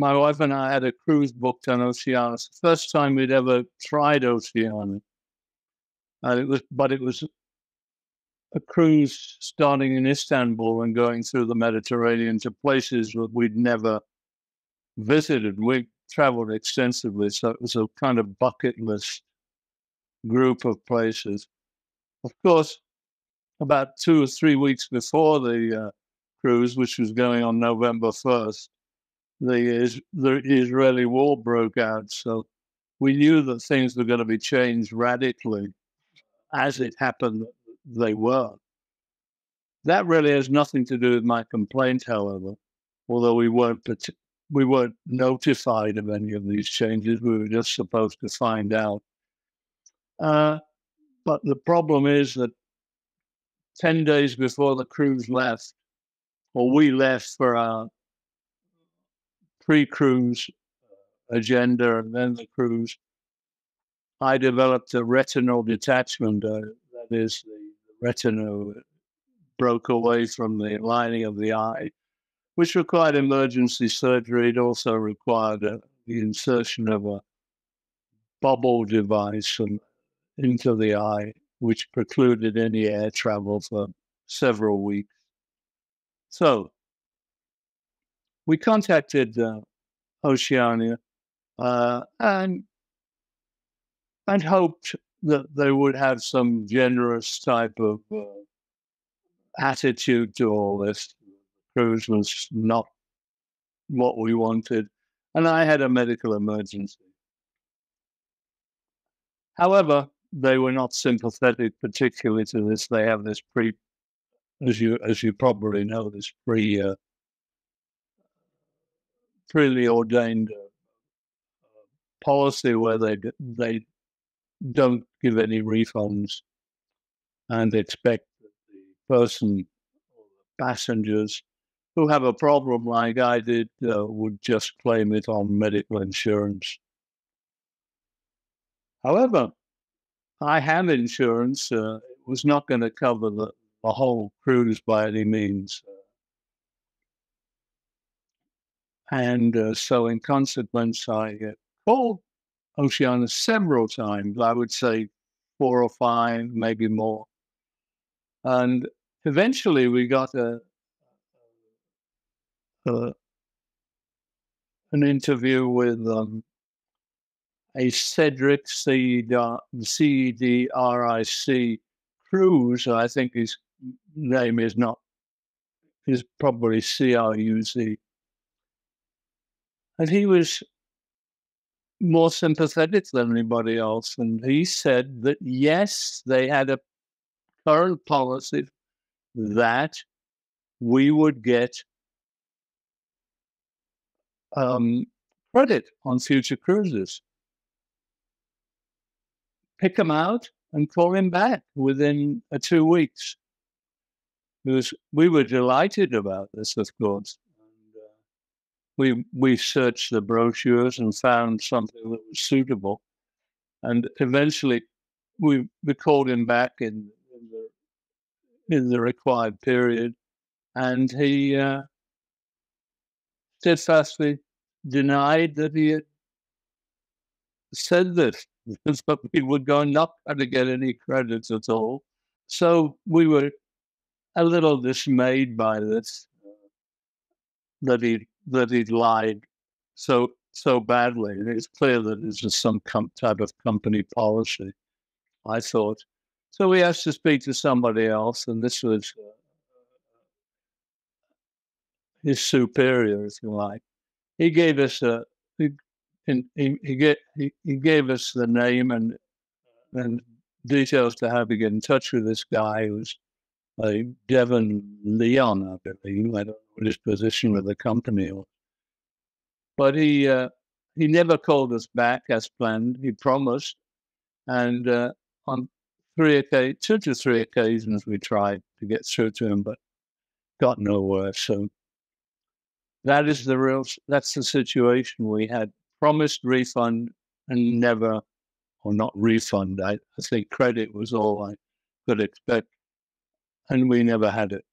My wife and I had a cruise booked on Oceania. It's the first time we'd ever tried Oceania. But it was a cruise starting in Istanbul and going through the Mediterranean to places that we'd never visited. We traveled extensively, so it was a kind of bucket list group of places. Of course, about 2 or 3 weeks before the cruise, which was going on November 1st, the Israeli war broke out. So we knew that things were going to be changed radically. As it happened, they were. That really has nothing to do with my complaint, however, although we weren't notified of any of these changes. We were just supposed to find out. But the problem is that 10 days before the cruise left, or we left for our pre-cruise agenda and then the cruise, I developed a retinal detachment. That is, the retina broke away from the lining of the eye, which required emergency surgery. It also required the insertion of a bubble device into the eye, which precluded any air travel for several weeks. So we contacted Oceania and hoped that they would have some generous type of attitude to all this. The cruise was not what we wanted, and I had a medical emergency. However, they were not sympathetic particularly to this. They have this as you probably know, this freely ordained policy where they don't give any refunds and expect that the person or the passengers who have a problem like I did would just claim it on medical insurance. However, I have insurance. It was not going to cover the whole cruise by any means. And so in consequence, I called Oceania several times, I would say 4 or 5, maybe more. And eventually we got an interview with a Cedric, C-E-D-R-I-C Cruise. I think his name is probably C-R-U-Z. And he was more sympathetic than anybody else. And he said that, yes, they had a current policy that we would get credit on future cruises. Pick him out and call him back within 2 weeks. Because we were delighted about this, of course. We searched the brochures and found something that was suitable. And eventually we called him back in the required period. And he steadfastly denied that he had said this, but we were not going to get any credits at all. So we were a little dismayed by this, that he'd lied so badly. And it's clear that it's just some type of company policy, I thought. So we asked to speak to somebody else, and this was his superior, if you like. He gave us he gave us the name and details to how to get in touch with this guy who's Devon Leon, I believe. I don't know what his position with the company was. But he never called us back as planned. He promised. And on 2 to 3 occasions we tried to get through to him, but got nowhere. So that's the situation. We had promised refund and never, or not refund, I think credit was all I could expect, and we never had it.